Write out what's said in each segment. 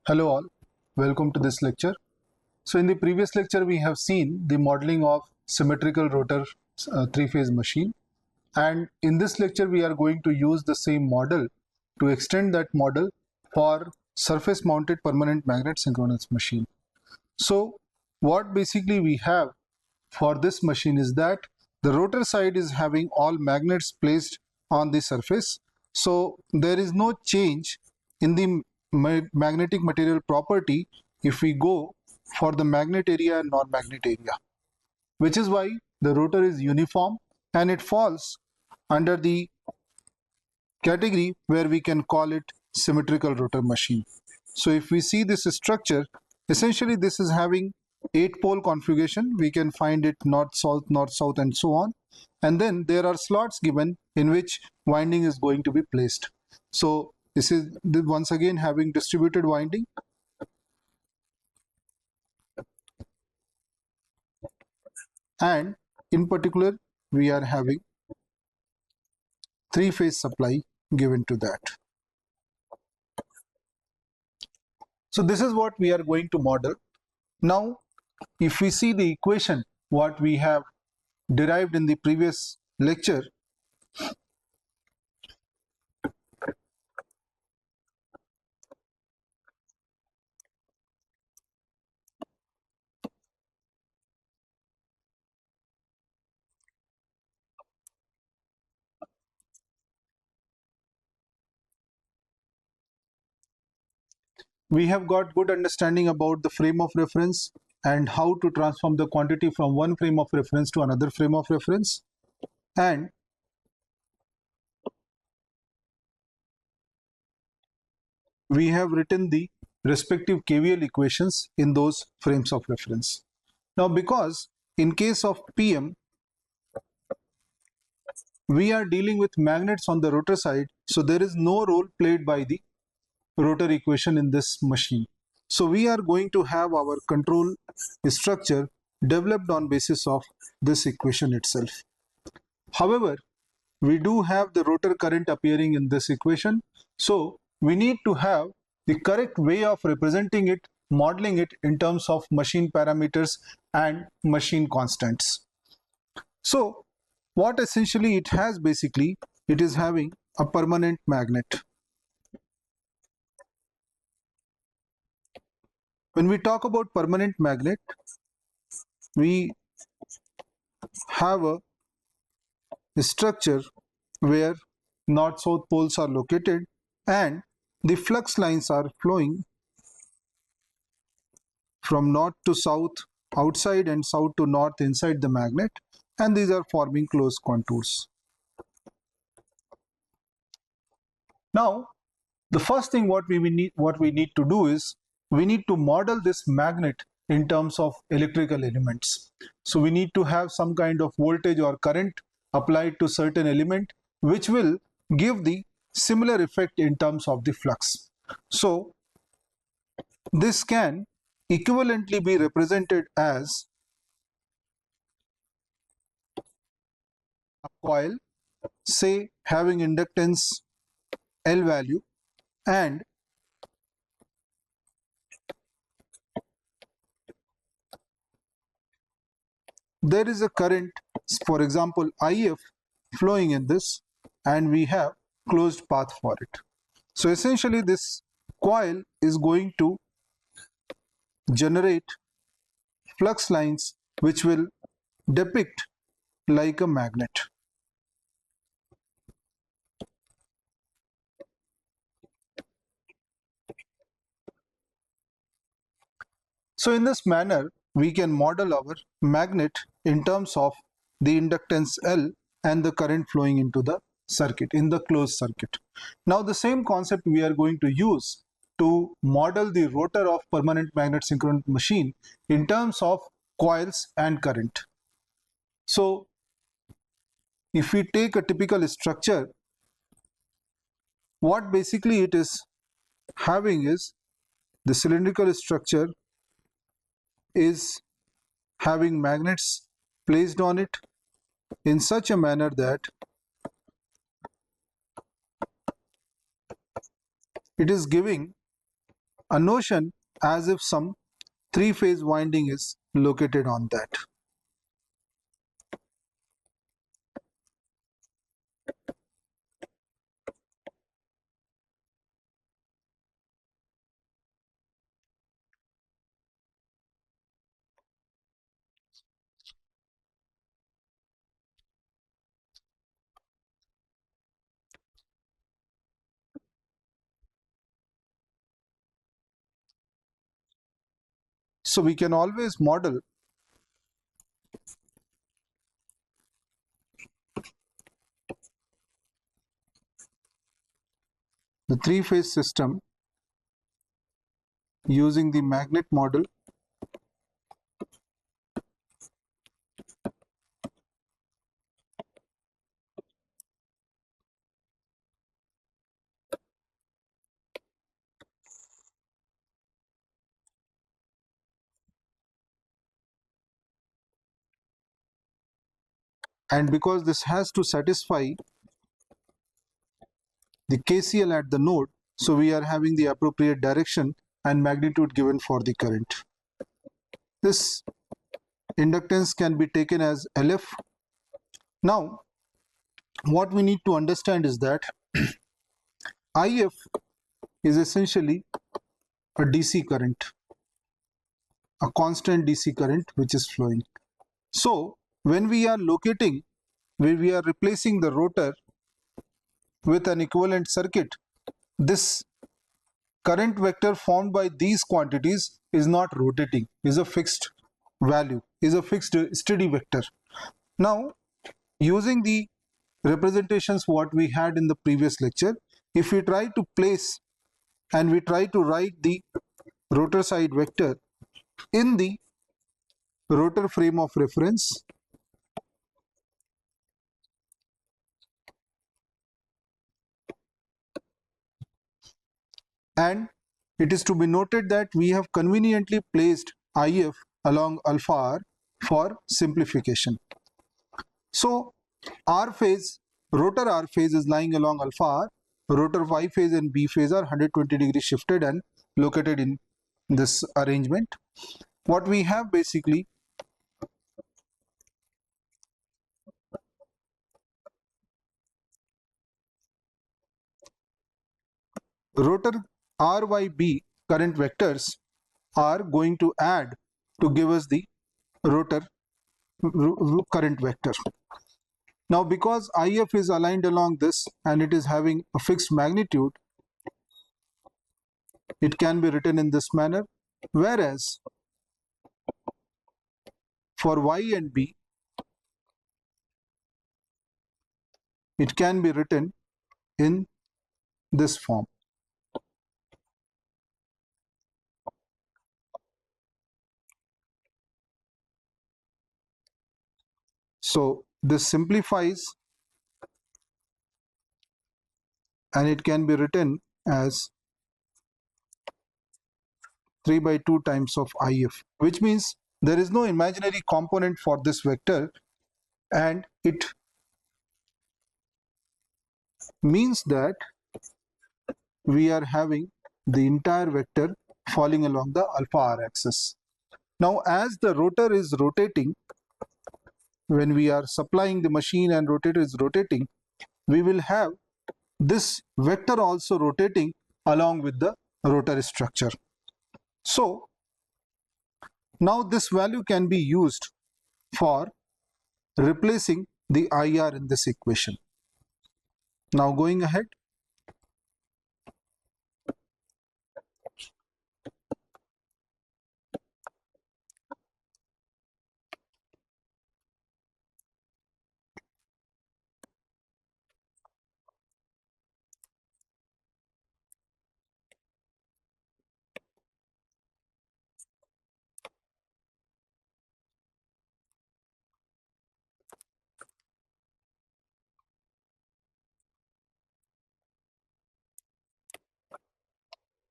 Hello all, welcome to this lecture. So in the previous lecture we have seen the modeling of symmetrical rotor three-phase machine, and in this lecture we are going to use the same model to extend that model for surface mounted permanent magnet synchronous machine. So what basically we have for this machine is that the rotor side is having all magnets placed on the surface, so there is no change in the magnetic material property if we go for the magnet area and non-magnet area, which is why the rotor is uniform and it falls under the category where we can call it symmetrical rotor machine. So if we see this structure, essentially this is having 8-pole configuration. We can find it north south and so on, and then there are slots given in which winding is going to be placed. So this is once again having distributed winding, and in particular we are having three-phase supply given to that. So this is what we are going to model. Now if we see the equation what we have derived in the previous lecture, we have got good understanding about the frame of reference and how to transform the quantity from one frame of reference to another frame of reference, and we have written the respective KVL equations in those frames of reference. Now because in case of PM we are dealing with magnets on the rotor side, so there is no role played by the rotor equation in this machine. So we are going to have our control structure developed on basis of this equation itself. However, we do have the rotor current appearing in this equation, so we need to have the correct way of representing it, modeling it in terms of machine parameters and machine constants. So what essentially it has, basically it is having a permanent magnet. When we talk about permanent magnet, we have a structure where north-south poles are located and the flux lines are flowing from north to south outside and south to north inside the magnet, and these are forming closed contours. Now the first thing what we need to do is we need to model this magnet in terms of electrical elements. So we need to have some kind of voltage or current applied to certain element which will give the similar effect in terms of the flux. So this can equivalently be represented as a coil, say having inductance L value, and there is a current, for example IF, flowing in this, and we have closed path for it. So essentially this coil is going to generate flux lines which will depict like a magnet. So in this manner we can model our magnet in terms of the inductance L and the current flowing into the circuit, in the closed circuit. Now the same concept we are going to use to model the rotor of permanent magnet synchronous machine in terms of coils and current. So if we take a typical structure, what basically it is having is the cylindrical structure is having magnets placed on it in such a manner that it is giving a notion as if some three-phase winding is located on that. So we can always model the three-phase system using the magnet model and because this has to satisfy the KCL at the node, so we are having the appropriate direction and magnitude given for the current. This inductance can be taken as LF. Now, what we need to understand is that IF is essentially a DC current, a constant DC current which is flowing. So, when we are locating, when we are replacing the rotor with an equivalent circuit, this current vector formed by these quantities is not rotating, is a fixed value, is a fixed steady vector. Now, using the representations what we had in the previous lecture, if we try to place and we try to write the rotor side vector in the rotor frame of reference, and it is to be noted that we have conveniently placed IF along alpha r for simplification. So R phase, rotor R phase is lying along alpha r, rotor Y phase and B phase are 120 degrees shifted and located in this arrangement. What we have basically, rotor RYB current vectors are going to add to give us the rotor current vector. Now, because IF is aligned along this and it is having a fixed magnitude, it can be written in this manner, whereas for Y and B, it can be written in this form. So this simplifies and it can be written as 3 by 2 times of IF, which means there is no imaginary component for this vector, and it means that we are having the entire vector falling along the alpha r axis. Now, as the rotor is rotating, when we are supplying the machine and rotator is rotating, we will have this vector also rotating along with the rotor structure. So now this value can be used for replacing the IR in this equation. Now going ahead,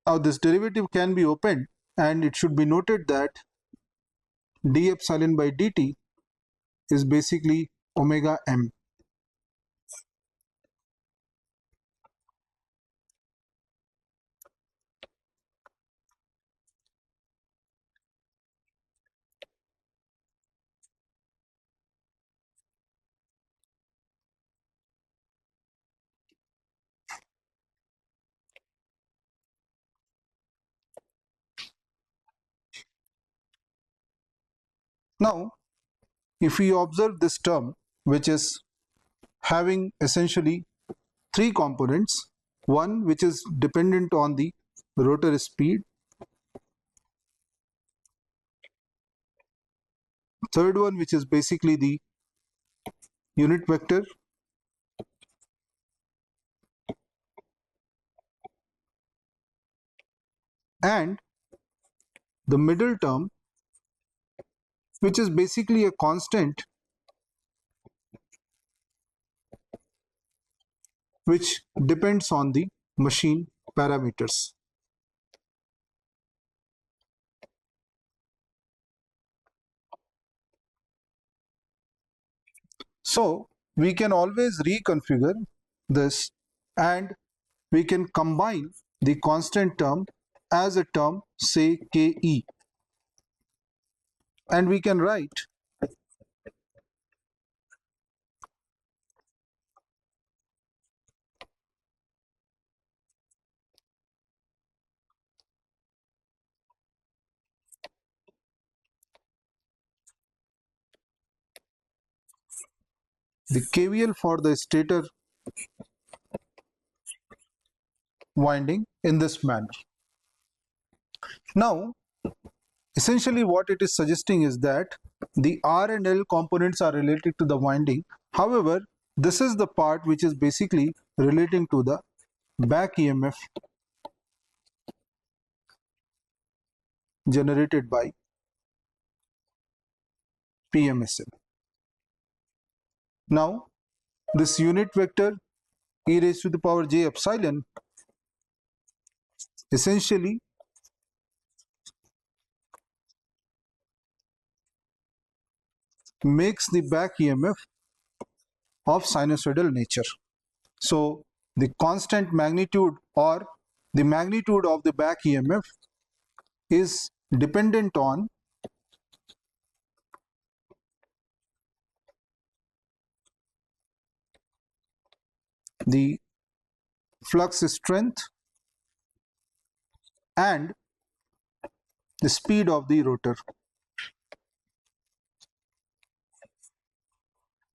now this derivative can be opened and it should be noted that d epsilon by dt is basically omega m. Now, if we observe this term, which is having essentially three components, one which is dependent on the rotor speed, third one which is basically the unit vector, and the middle term which is basically a constant which depends on the machine parameters. So we can always reconfigure this and we can combine the constant term as a term, say Ke, and we can write the KVL for the stator winding in this manner. Now, essentially what it is suggesting is that the R and L components are related to the winding. However, this is the part which is basically relating to the back EMF generated by PMSM. Now, this unit vector e raised to the power j epsilon essentially makes the back EMF of sinusoidal nature. So the constant magnitude or the magnitude of the back EMF is dependent on the flux strength and the speed of the rotor,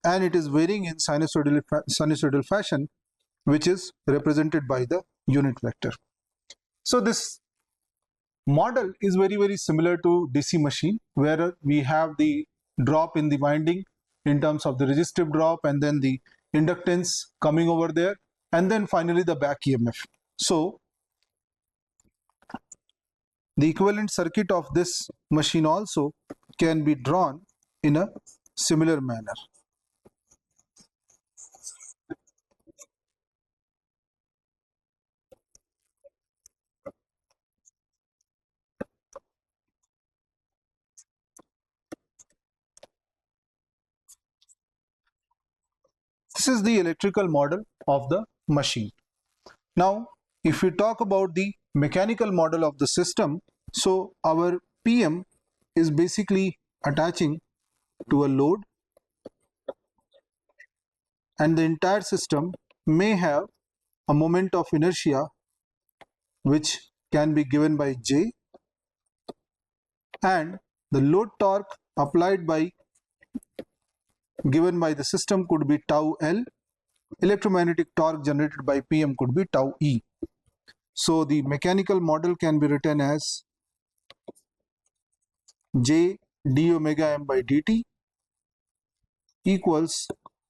and it is varying in sinusoidal fashion, which is represented by the unit vector. So this model is very similar to DC machine, where we have the drop in the winding in terms of the resistive drop and then the inductance coming over there and then finally the back EMF. So the equivalent circuit of this machine also can be drawn in a similar manner. This is the electrical model of the machine. Now, if we talk about the mechanical model of the system, so our PM is basically attaching to a load, and the entire system may have a moment of inertia which can be given by J, and the load torque applied by given by the system could be tau L. Electromagnetic torque generated by PM could be tau E. So the mechanical model can be written as J d omega m by dt equals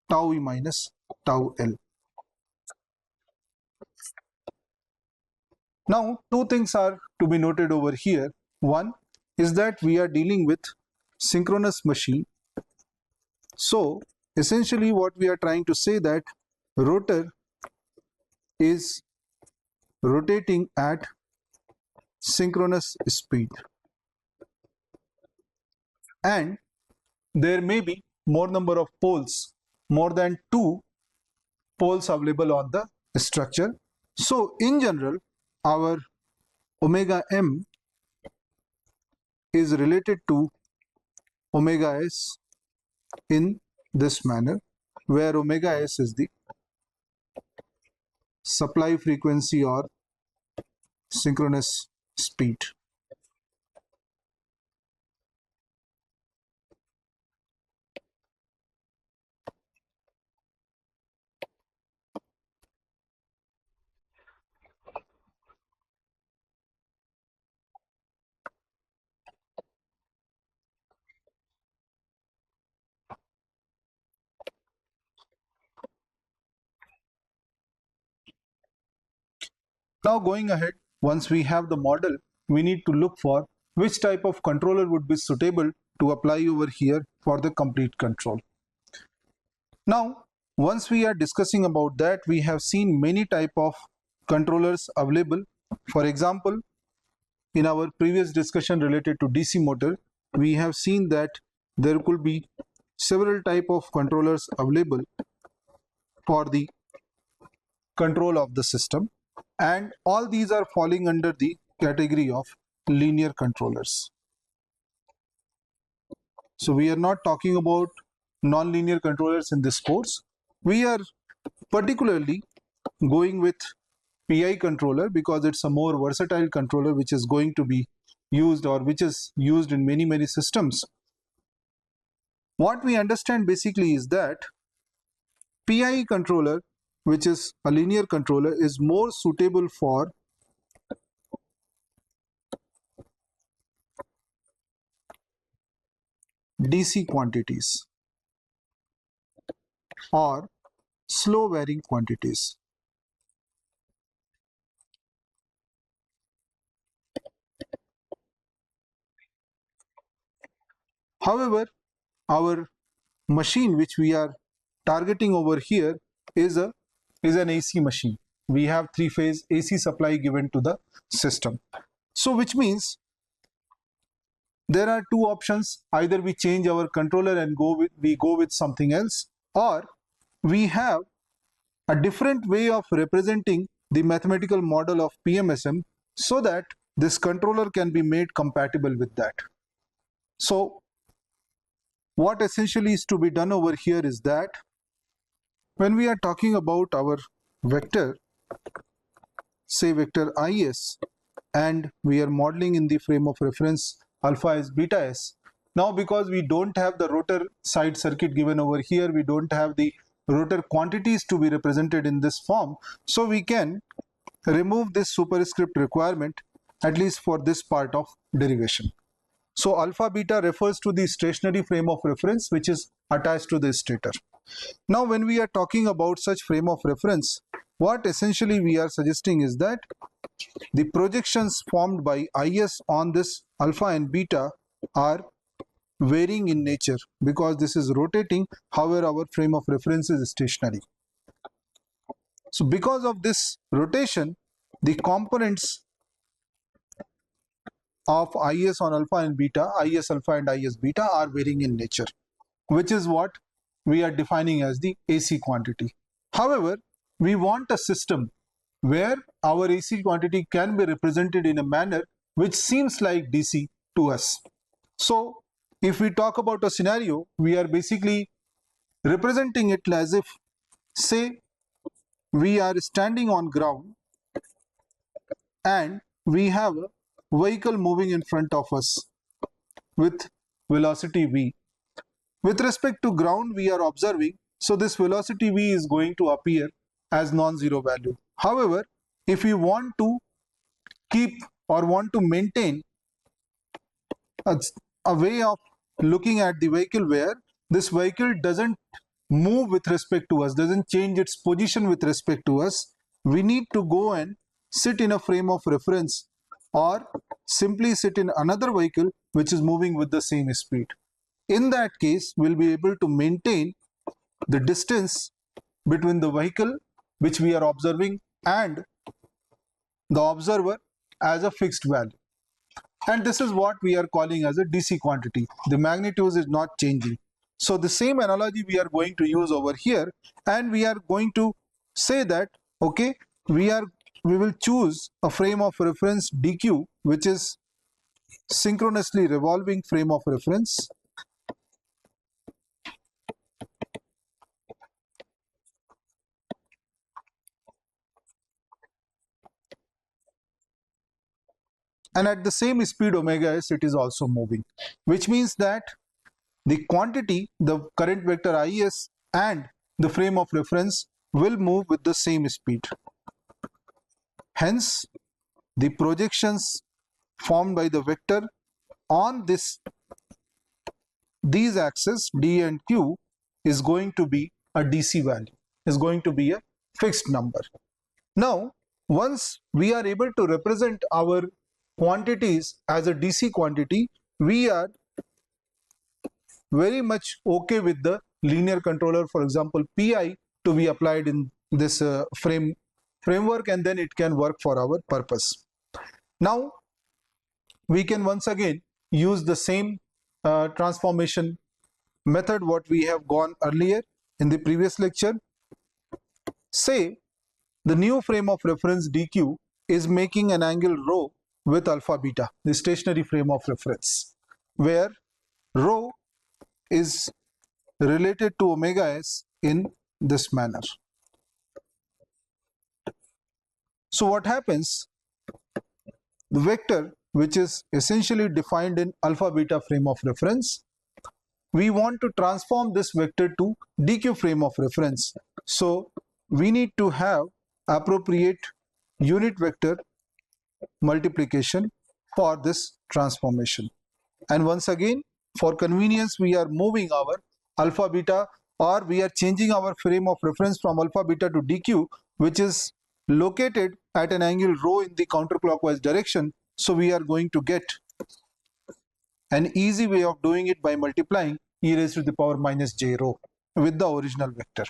tau E minus tau L. Now, two things are to be noted over here. One is that we are dealing with synchronous machine. So essentially what we are trying to say that rotor is rotating at synchronous speed, and there may be more number of poles, more than 2 poles available on the structure. So in general, our omega m is related to omega s in this manner, where omega s is the supply frequency or synchronous speed. Now going ahead, once we have the model, we need to look for which type of controller would be suitable to apply over here for the complete control. Now, once we are discussing about that, we have seen many type of controllers available. For example, in our previous discussion related to DC motor, we have seen that there could be several type of controllers available for the control of the system, and all these are falling under the category of linear controllers. So we are not talking about non-linear controllers in this course. We are particularly going with PI controller because it's a more versatile controller which is going to be used, or which is used in many systems. What we understand basically is that PI controller, which is a linear controller, is more suitable for DC quantities or slow varying quantities. However, our machine which we are targeting over here is an AC machine. We have three-phase AC supply given to the system. So which means there are two options: either we change our controller and we go with something else, or we have a different way of representing the mathematical model of PMSM so that this controller can be made compatible with that. So what essentially is to be done over here is that when we are talking about our vector, say vector is, and we are modeling in the frame of reference alpha is beta s. Now because we don't have the rotor side circuit given over here, we don't have the rotor quantities to be represented in this form, so we can remove this superscript requirement, at least for this part of derivation. So alpha beta refers to the stationary frame of reference which is attached to the stator. Now when we are talking about such frame of reference, what essentially we are suggesting is that the projections formed by IS on this alpha and beta are varying in nature because this is rotating, however our frame of reference is stationary. So because of this rotation, the components of IS on alpha and beta, IS alpha and IS beta, are varying in nature, which is what we are defining as the AC quantity. However, we want a system where our AC quantity can be represented in a manner which seems like DC to us. So if we talk about a scenario, we are basically representing it as if, say, we are standing on ground and we have a vehicle moving in front of us with velocity v. With respect to ground, we are observing, so this velocity v is going to appear as non-zero value. However, if we want to keep or want to maintain a way of looking at the vehicle where this vehicle doesn't move with respect to us, doesn't change its position with respect to us, we need to go and sit in a frame of reference or simply sit in another vehicle which is moving with the same speed. In that case, we'll be able to maintain the distance between the vehicle which we are observing and the observer as a fixed value. And this is what we are calling as a DC quantity. The magnitude is not changing. So the same analogy we are going to use over here, and we are going to say that, okay, we will choose a frame of reference DQ, which is synchronously revolving frame of reference, and at the same speed omega s it is also moving, which means that the quantity, the current vector is and the frame of reference will move with the same speed. Hence, the projections formed by the vector on these axes D and Q is going to be a DC value, is going to be a fixed number. Now, Once we are able to represent our quantities as a DC quantity, we are very much okay with the linear controller, for example PI, to be applied in this framework, and then it can work for our purpose. Now we can once again use the same transformation method what we have gone earlier in the previous lecture. Say the new frame of reference DQ is making an angle rho with alpha beta, the stationary frame of reference, where rho is related to omega s in this manner. So what happens, the vector which is essentially defined in alpha beta frame of reference, we want to transform this vector to DQ frame of reference. So we need to have appropriate unit vector multiplication for this transformation. And once again, for convenience, we are moving our alpha beta, or we are changing our frame of reference from alpha beta to DQ, which is located at an angle rho in the counterclockwise direction. So we are going to get an easy way of doing it by multiplying e raised to the power minus j rho with the original vector.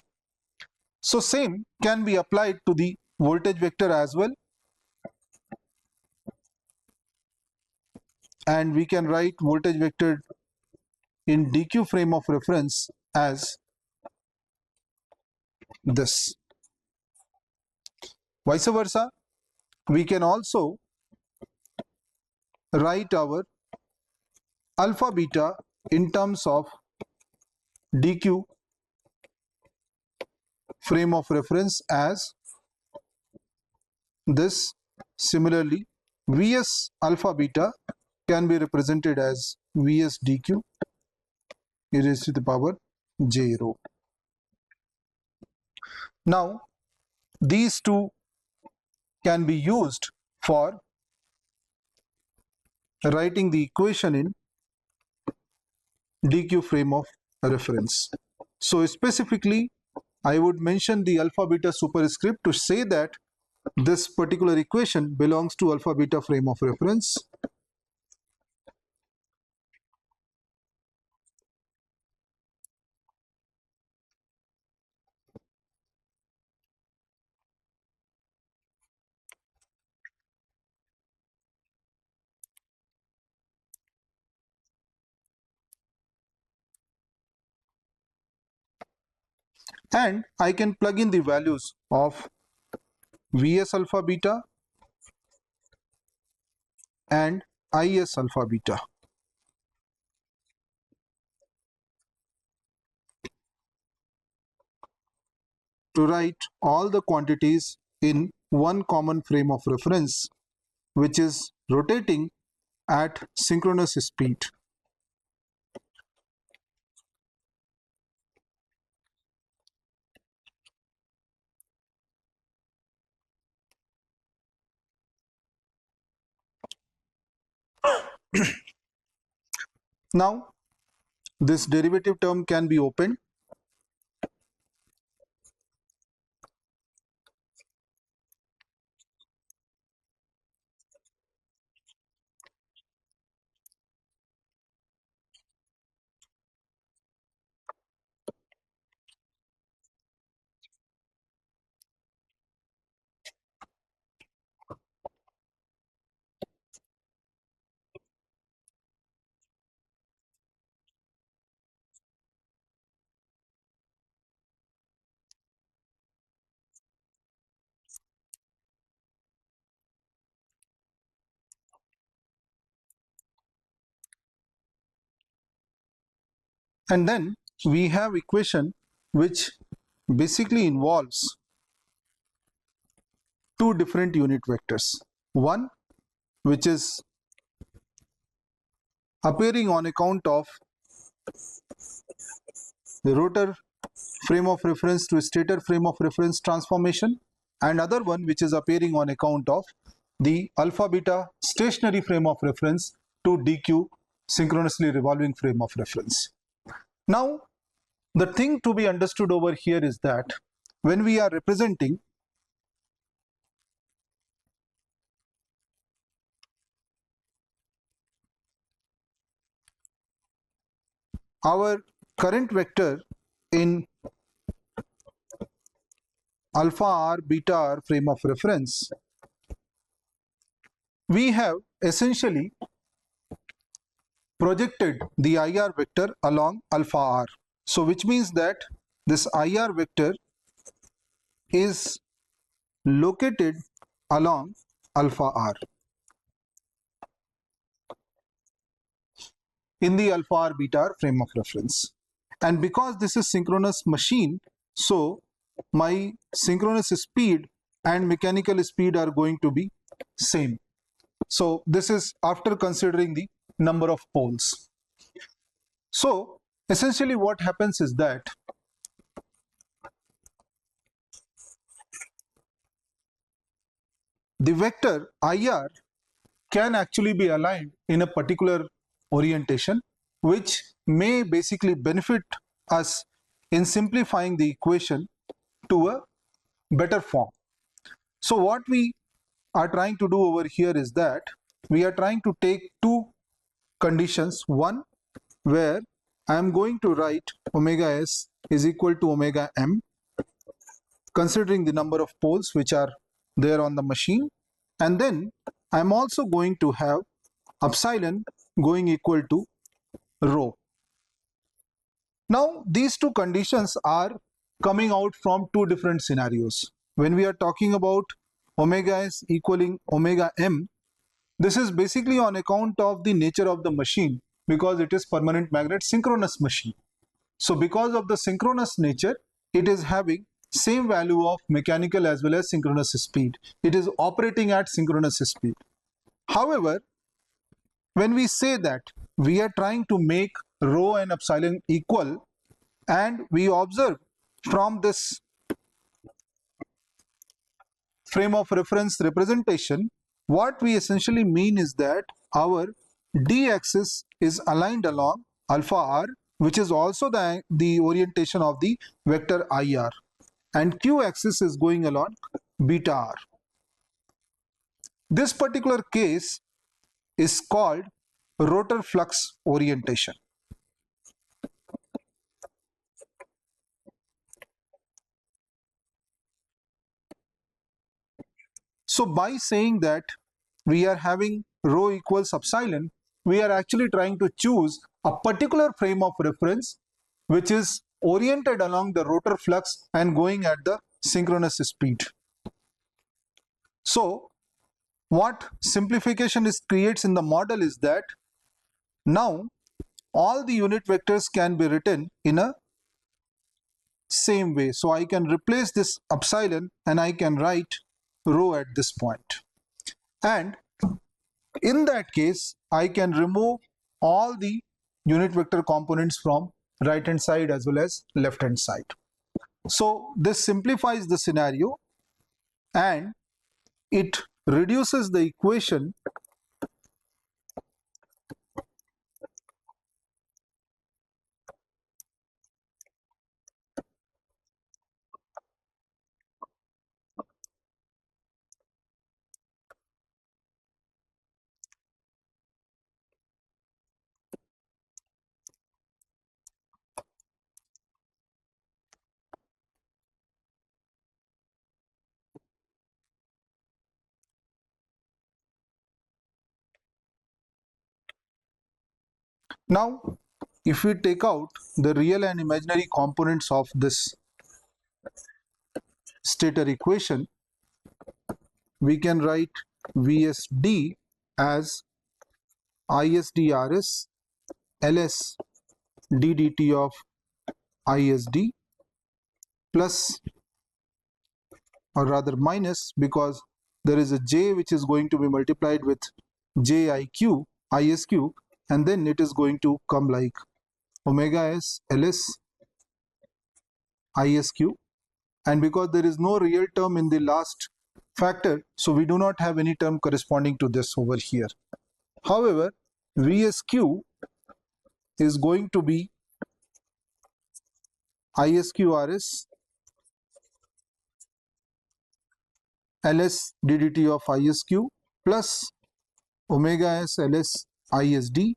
So same can be applied to the voltage vector as well, and we can write voltage vector in DQ frame of reference as this. Vice versa, we can also write our alpha beta in terms of DQ frame of reference as this. Similarly, Vs alpha beta can be represented as Vs DQ e raised to the power j rho. Now, these two can be used for writing the equation in DQ frame of reference. So specifically, I would mention the alpha beta superscript to say that this particular equation belongs to alpha beta frame of reference. And I can plug in the values of Vs alpha beta and Is alpha beta. To write all the quantities in one common frame of reference, which is rotating at synchronous speed. Now, this derivative term can be opened. And then we have equation which basically involves two different unit vectors. One which is appearing on account of the rotor frame of reference to stator frame of reference transformation, and other one which is appearing on account of the alpha beta stationary frame of reference to DQ synchronously revolving frame of reference. Now, the thing to be understood over here is that when we are representing our current vector in alpha r beta r frame of reference, we have essentially projected the IR vector along alpha r. So which means that this IR vector is located along alpha r in the alpha r beta r frame of reference. And because this is synchronous machine, so my synchronous speed and mechanical speed are going to be same. So this is after considering the number of poles. So essentially what happens is that the vector IR can actually be aligned in a particular orientation, which may basically benefit us in simplifying the equation to a better form. So what we are trying to do over here is that we are trying to take two conditions. One, where I am going to write omega s is equal to omega m, considering the number of poles which are there on the machine, and then I am also going to have epsilon going equal to rho. Now these two conditions are coming out from two different scenarios. When we are talking about omega s equaling omega m, this is basically on account of the nature of the machine, because it is permanent magnet synchronous machine. So because of the synchronous nature, it is having same value of mechanical as well as synchronous speed. It is operating at synchronous speed. However, when we say that we are trying to make rho and epsilon equal, and we observe from this frame of reference representation, what we essentially mean is that our d-axis is aligned along alpha r, which is also the orientation of the vector IR, and q-axis is going along beta r. This particular case is called rotor flux orientation. So by saying that we are having rho equals epsilon, we are actually trying to choose a particular frame of reference which is oriented along the rotor flux and going at the synchronous speed. So what simplification creates in the model is that now all the unit vectors can be written in a same way. So I can replace this epsilon and I can write rho at this point. And in that case, I can remove all the unit vector components from right hand side as well as left hand side. So this simplifies the scenario and it reduces the equation now. If we take out the real and imaginary components of this stator equation, we can write VSD as ISDRS LS ddt of ISD plus, or rather minus, because there is a J which is going to be multiplied with JIQ ISQ, and then it is going to come like omega s LS ISQ, and because there is no real term in the last factor, so we do not have any term corresponding to this over here. However, VSQ is going to be ISQRS LS ddt of ISQ plus omega s LS ISD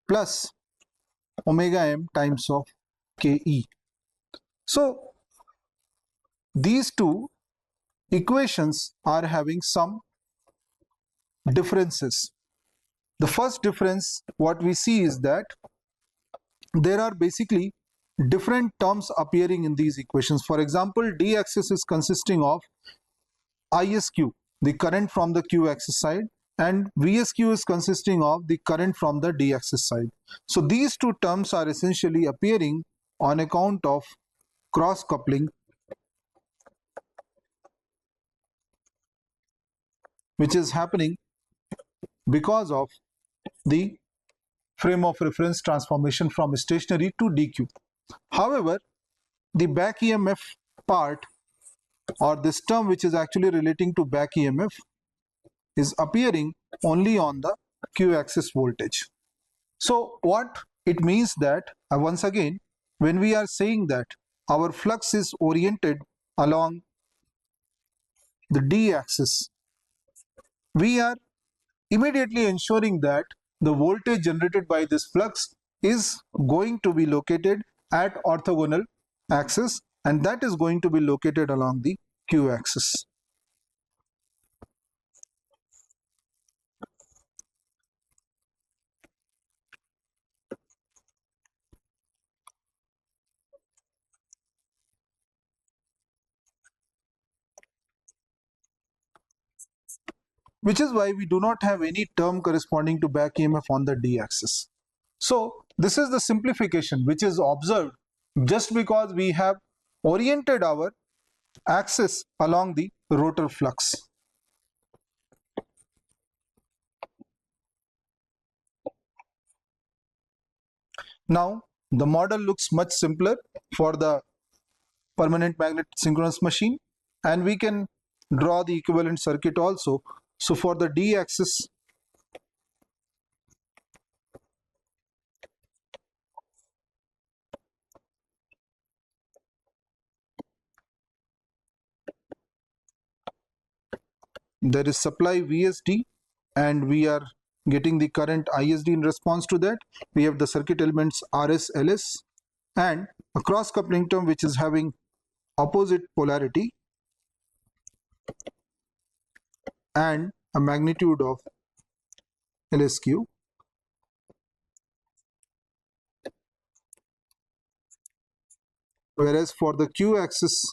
plus omega m times of Ke. So these two equations are having some differences. The first difference what we see is that there are basically different terms appearing in these equations. For example, d axis is consisting of ISQ, the current from the q axis side, and VSQ is consisting of the current from the d axis side. So these two terms are essentially appearing on account of cross coupling, which is happening because of the frame of reference transformation from stationary to dq. However, the back EMF part, or this term which is actually relating to back EMF, is appearing only on the q axis voltage. So what it means that, once again, when we are saying that our flux is oriented along the d axis, we are immediately ensuring that the voltage generated by this flux is going to be located at orthogonal axis, and that is going to be located along the q axis. Which is why we do not have any term corresponding to back EMF on the d axis. So this is the simplification which is observed just because we have oriented our axis along the rotor flux. Now the model looks much simpler for the permanent magnet synchronous machine, and we can draw the equivalent circuit also. So for the d axis, there is supply VSD, and we are getting the current ISD in response to that. We have the circuit elements RS, LS, and a cross coupling term which is having opposite polarity and a magnitude of LSQ. Whereas for the Q axis,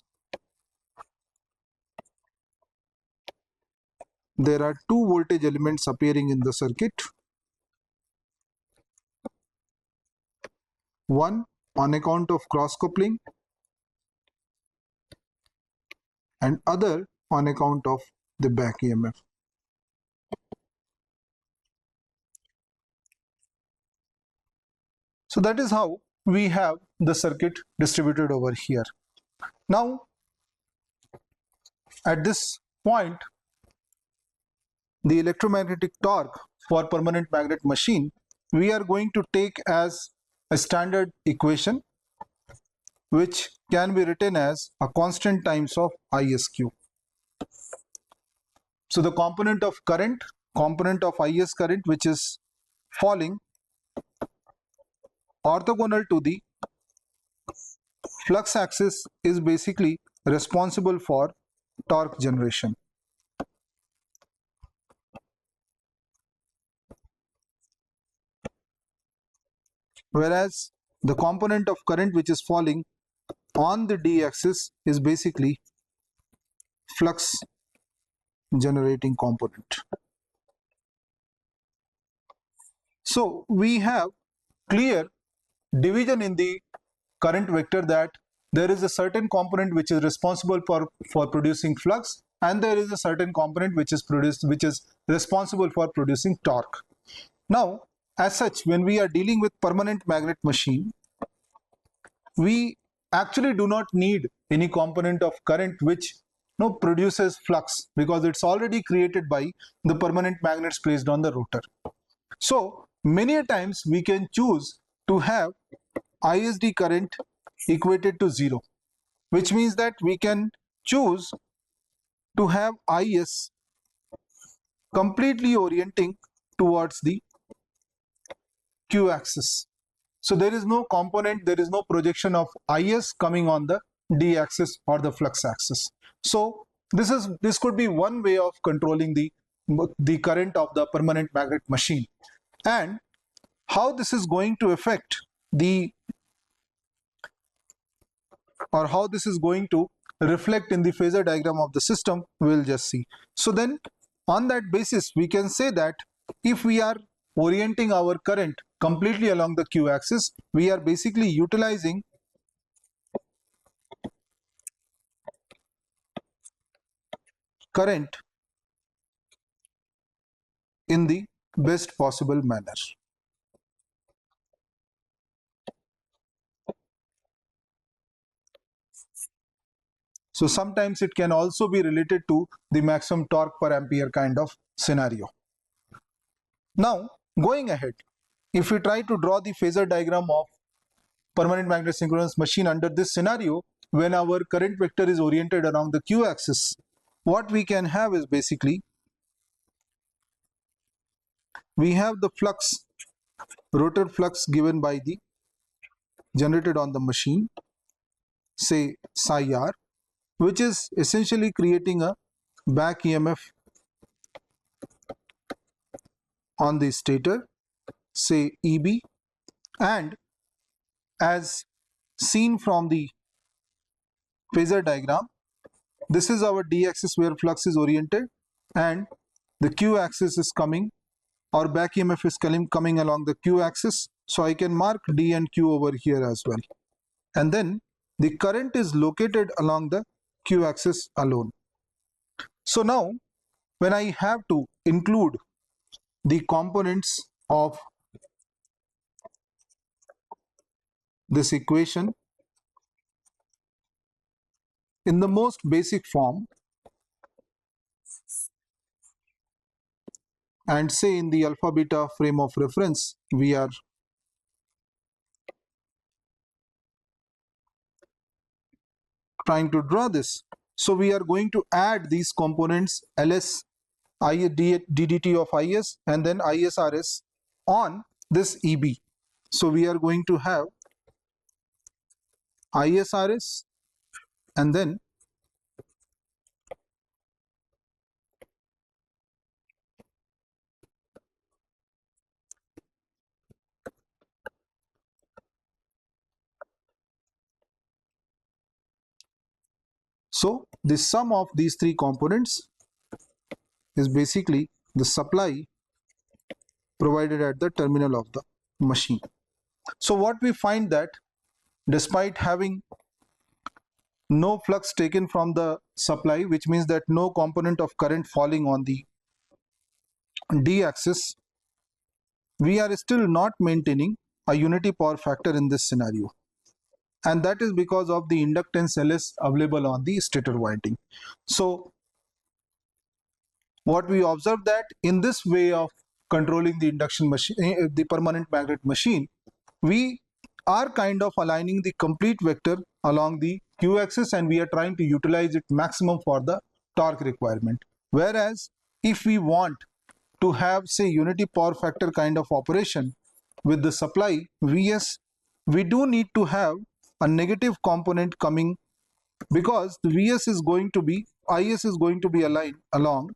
there are two voltage elements appearing in the circuit. One on account of cross coupling, and other on account of the back EMF. So that is how we have the circuit distributed over here. Now, at this point, the electromagnetic torque for permanent magnet machine, we are going to take as a standard equation which can be written as a constant times of ISQ. So the component of IS current, which is falling orthogonal to the flux axis, is basically responsible for torque generation. Whereas the component of current which is falling on the d axis is basically flux generating component. So we have clear division in the current vector, that there is a certain component which is responsible for producing flux, and there is a certain component which is responsible for producing torque. Now, as such, when we are dealing with permanent magnet machine, we actually do not need any component of current which produces flux, because it's already created by the permanent magnets placed on the rotor. So many times we can choose to have ISD current equated to 0, which means that we can choose to have IS completely orienting towards the Q axis. So there is no component, there is no projection of is coming on the d axis or the flux axis. So this could be one way of controlling the current of the permanent magnet machine. And how this is going to affect the, or how this is going to reflect in the phasor diagram of the system, we will just see. So then on that basis we can say that if we are orienting our current completely along the q axis, we are basically utilizing current in the best possible manner. So sometimes it can also be related to the maximum torque per ampere kind of scenario. Now going ahead, if we try to draw the phasor diagram of permanent magnet synchronous machine under this scenario, when our current vector is oriented along the q axis, what we can have is basically we have the flux, rotor flux given by the generated on the machine, say psi r, which is essentially creating a back EMF on the stator, say EB, and as seen from the phasor diagram, this is our d axis where flux is oriented, and the q axis is coming, or back EMF is coming along the q axis. So I can mark d and q over here as well. And then the current is located along the q axis alone. So now when I have to include the components of this equation in the most basic form, and say in the alpha beta frame of reference we are trying to draw this. So we are going to add these components ls ddt of is and then isrs on this eb. So we are going to have isrs and then so the sum of these three components is basically the supply provided at the terminal of the machine. So what we find that despite having no flux taken from the supply, which means that no component of current falling on the d axis, we are still not maintaining a unity power factor in this scenario, and that is because of the inductance ls available on the stator winding. So what we observe that in this way of controlling the induction machine, the permanent magnet machine, we are kind of aligning the complete vector along the q axis and we are trying to utilize it maximum for the torque requirement. Whereas if we want to have say unity power factor kind of operation with the supply Vs, we do need to have a negative component coming, because the Vs is going to be, Is is going to be aligned along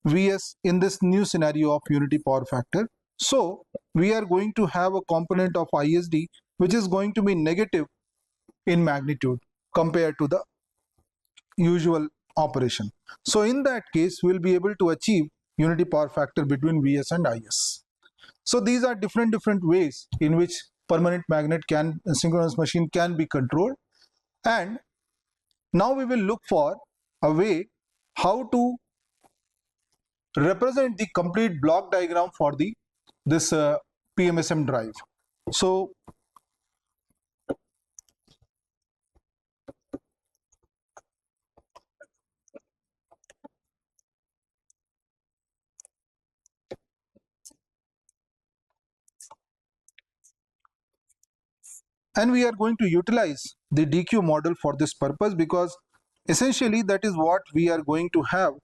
Vs in this new scenario of unity power factor. So we are going to have a component of ISD which is going to be negative in magnitude compared to the usual operation. So in that case we'll be able to achieve unity power factor between Vs and Is. So these are different ways in which permanent magnet synchronous machine can be controlled. And now we will look for a way how to represent the complete block diagram for this PMSM drive. So and we are going to utilize the DQ model for this purpose, because essentially that is what we are going to have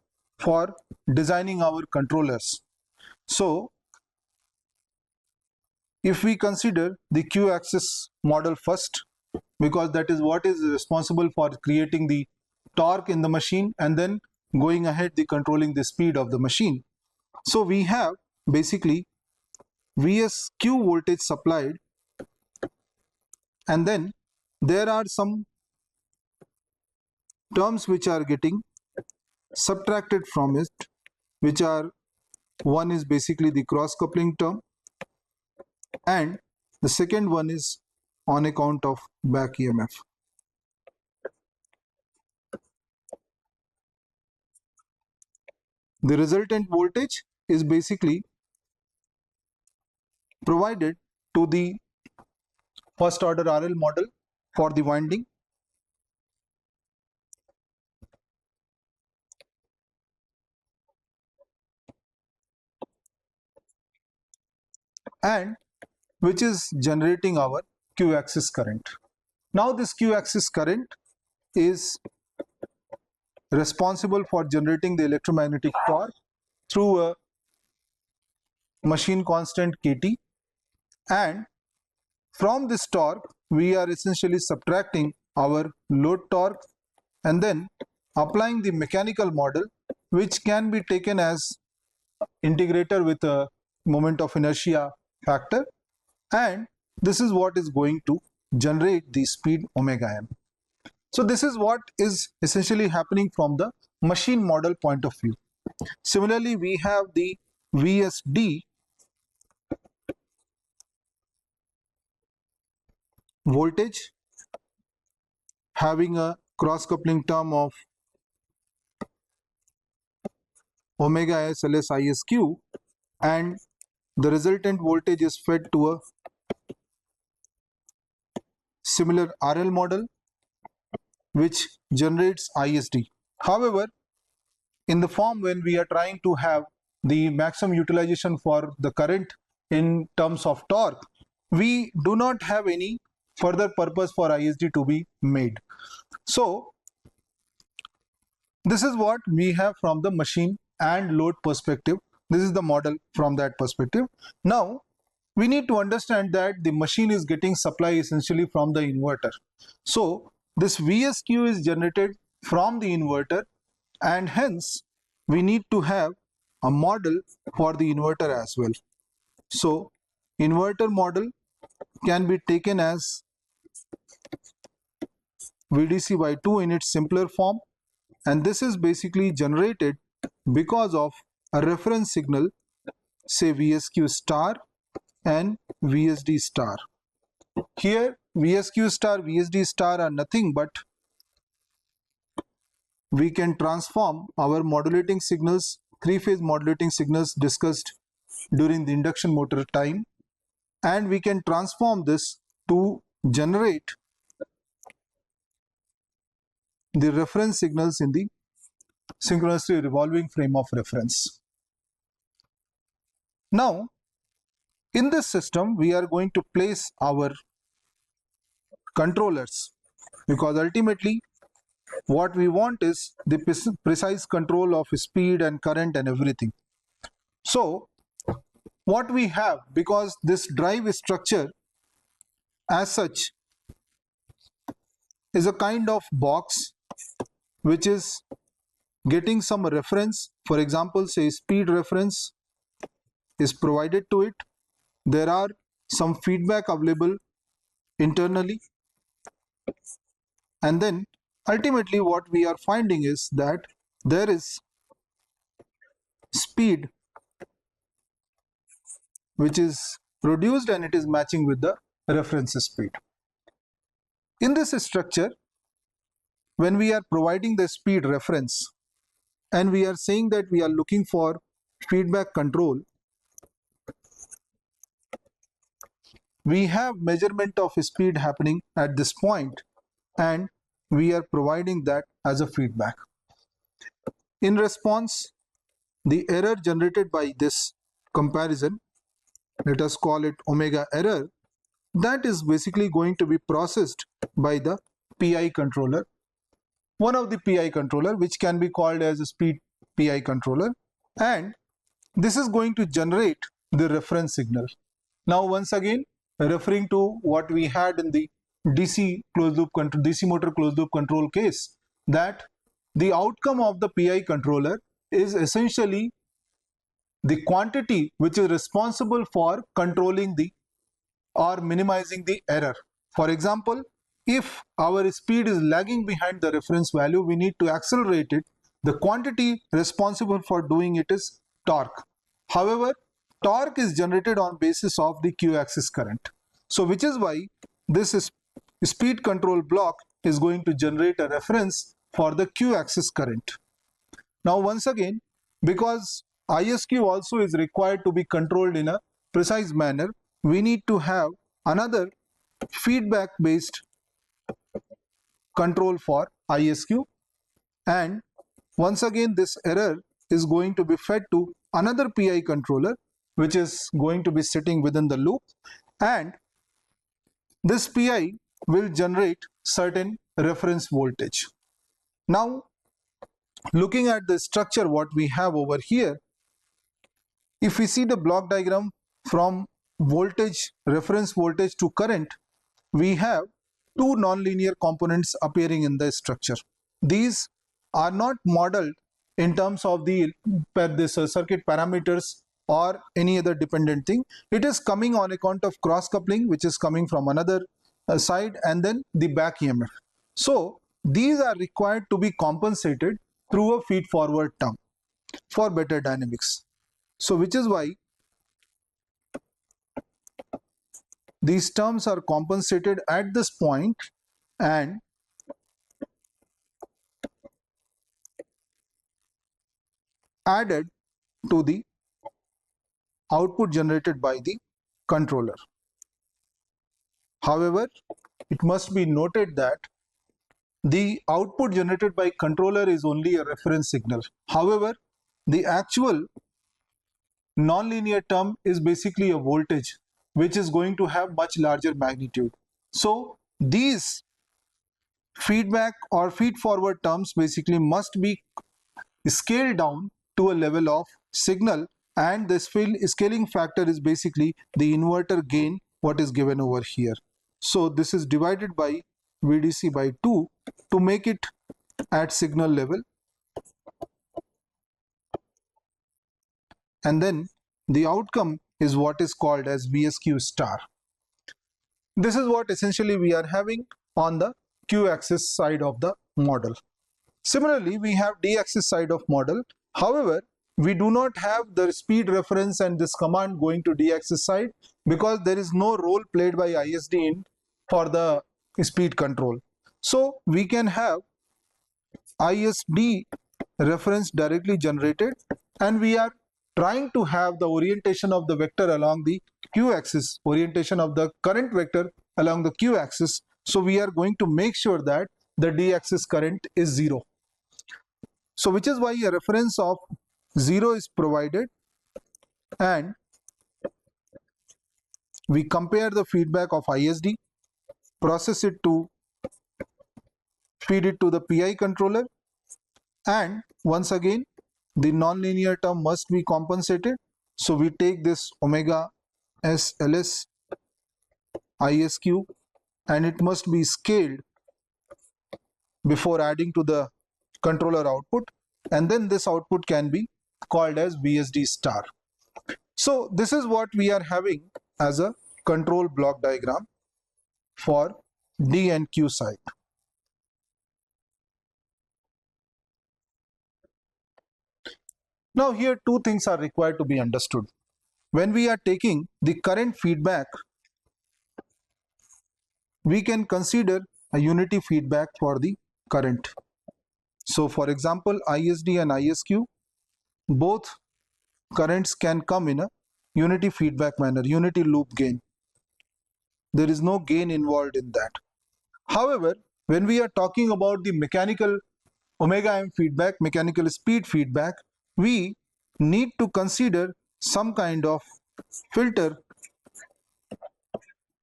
for designing our controllers. So if we consider the Q-axis model first, because that is what is responsible for creating the torque in the machine and then going ahead the controlling the speed of the machine. So we have basically VSQ voltage supplied, and then there are some terms which are getting subtracted from it, which are, one is basically the cross coupling term, and the second one is on account of back EMF. The resultant voltage is basically provided to the first order RL model for the winding, and which is generating our Q-axis current. Now this Q-axis current is responsible for generating the electromagnetic torque through a machine constant Kt, and from this torque we are essentially subtracting our load torque and then applying the mechanical model, which can be taken as integrator with a moment of inertia factor, and this is what is going to generate the speed omega m. So this is what is essentially happening from the machine model point of view. Similarly, we have the VSD voltage having a cross coupling term of omega s ls isq, and the resultant voltage is fed to a similar RL model which generates ISD. However, in the form when we are trying to have the maximum utilization for the current in terms of torque, we do not have any further purpose for ISD to be made. So this is what we have from the machine and load perspective. This is the model from that perspective. Now we need to understand that the machine is getting supply essentially from the inverter. So this VSQ is generated from the inverter, and hence we need to have a model for the inverter as well. So inverter model can be taken as VDC by 2 in its simpler form, and this is basically generated because of a reference signal, say VSQ star and VSD star. Here VSQ star, VSD star are nothing but we can transform our modulating signals, three-phase modulating signals discussed during the induction motor time, and we can transform this to generate the reference signals in the synchronously revolving frame of reference. Now, in this system, we are going to place our controllers, because ultimately what we want is the precise control of speed and current and everything. So what we have, because this drive structure as such is a kind of box which is getting some reference, for example say speed reference is provided to it, there are some feedback available internally, and then ultimately what we are finding is that there is speed which is produced and it is matching with the reference speed. In this structure, when we are providing the speed reference and we are saying that we are looking for feedback control, we have measurement of speed happening at this point and we are providing that as a feedback. In response, the error generated by this comparison, let us call it omega error, that is basically going to be processed by the PI controller, one of the PI controller which can be called as a speed PI controller, and this is going to generate the reference signal. Now once again, referring to what we had in the DC closed loop control, DC motor closed loop control case, that the outcome of the PI controller is essentially the quantity which is responsible for controlling the or minimizing the error. For example, if our speed is lagging behind the reference value, we need to accelerate it. The quantity responsible for doing it is torque. However, torque is generated on basis of the q-axis current. So which is why this is speed control block is going to generate a reference for the q-axis current. Now once again, because ISQ also is required to be controlled in a precise manner, we need to have another feedback based control for ISQ, and once again this error is going to be fed to another PI controller which is going to be sitting within the loop, and this PI will generate certain reference voltage. Now looking at the structure what we have over here, if we see the block diagram from voltage, reference voltage to current, we have two nonlinear components appearing in the structure. These are not modeled in terms of the circuit parameters or any other dependent thing. It is coming on account of cross coupling which is coming from another side, and then the back EMF. So these are required to be compensated through a feed forward term for better dynamics. So which is why these terms are compensated at this point and added to the output generated by the controller. However, it must be noted that the output generated by controller is only a reference signal. However, the actual nonlinear term is basically a voltage which is going to have much larger magnitude. So these feedback or feed forward terms basically must be scaled down to a level of signal, and this scaling factor is basically the inverter gain what is given over here. So this is divided by VDC by 2 to make it at signal level, and then the outcome is what is called as VSQ star. This is what essentially we are having on the Q-axis side of the model. Similarly, we have D-axis side of model. However, we do not have the speed reference and this command going to D-axis side because there is no role played by ISD in for the speed control. So we can have ISD reference directly generated, and we are trying to have the orientation of the vector along the q-axis, orientation of the current vector along the q-axis. So we are going to make sure that the d-axis current is 0. So which is why a reference of 0 is provided, and we compare the feedback of ISD, process it to feed it to the PI controller, and once again the nonlinear term must be compensated. So we take this omega s ls ISQ and it must be scaled before adding to the controller output, and then this output can be called as VSD star. So this is what we are having as a control block diagram for D and Q side. Now here two things are required to be understood. When we are taking the current feedback, we can consider a unity feedback for the current. So for example, ISD and ISQ, both currents can come in a unity feedback manner, unity loop gain. There is no gain involved in that. However, when we are talking about the mechanical omega m feedback, mechanical speed feedback, we need to consider some kind of filter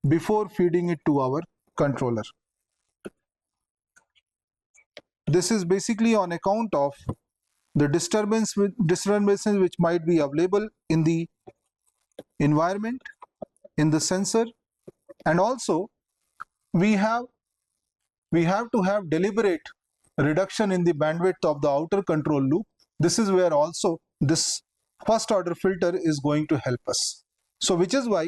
before feeding it to our controller. This is basically on account of the disturbances which might be available in the environment, in the sensor, and also we have to have deliberate reduction in the bandwidth of the outer control loop. This is where also this first order filter is going to help us. So which is why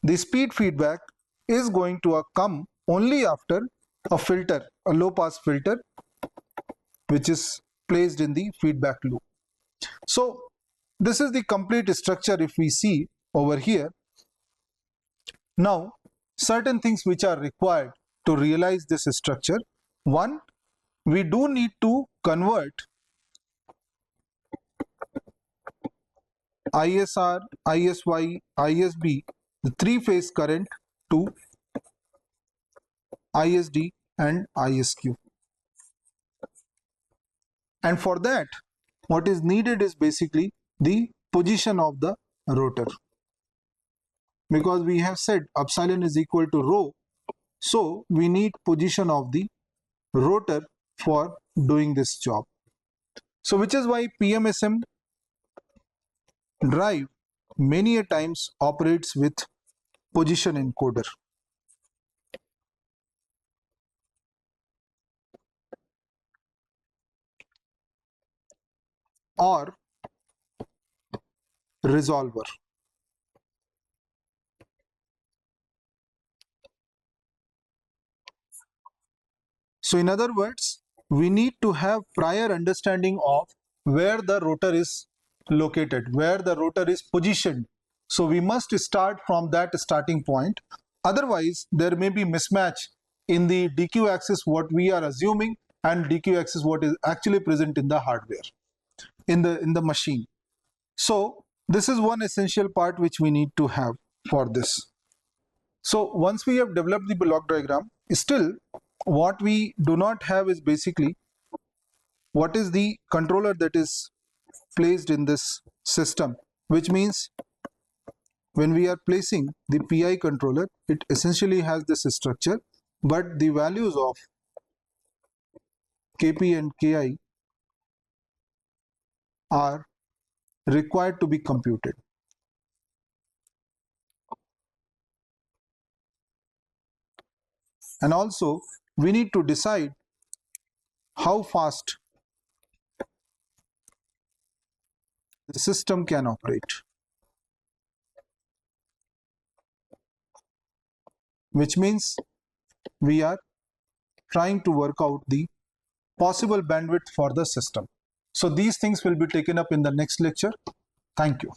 the speed feedback is going to come only after a filter, a low pass filter, which is placed in the feedback loop. So this is the complete structure if we see over here. Now, certain things which are required to realize this structure. One, we do need to convert ISR, ISY, ISB, the three-phase current to ISD and ISQ. And for that, what is needed is basically the position of the rotor. Because we have said epsilon is equal to rho, so we need position of the rotor for doing this job. So which is why PMSM drive many a times operates with position encoder. Or resolver. So in other words, we need to have prior understanding of where the rotor is located, where the rotor is positioned. So we must start from that starting point. Otherwise, there may be mismatch in the DQ axis what we are assuming and DQ axis what is actually present in the hardware, in the machine. So this is one essential part which we need to have for this. So once we have developed the block diagram, still what we do not have is basically what is the controller that is placed in this system, which means when we are placing the PI controller, it essentially has this structure, but the values of KP and KI are required to be computed. And also we need to decide how fast the system can operate, which means we are trying to work out the possible bandwidth for the system. So these things will be taken up in the next lecture. Thank you.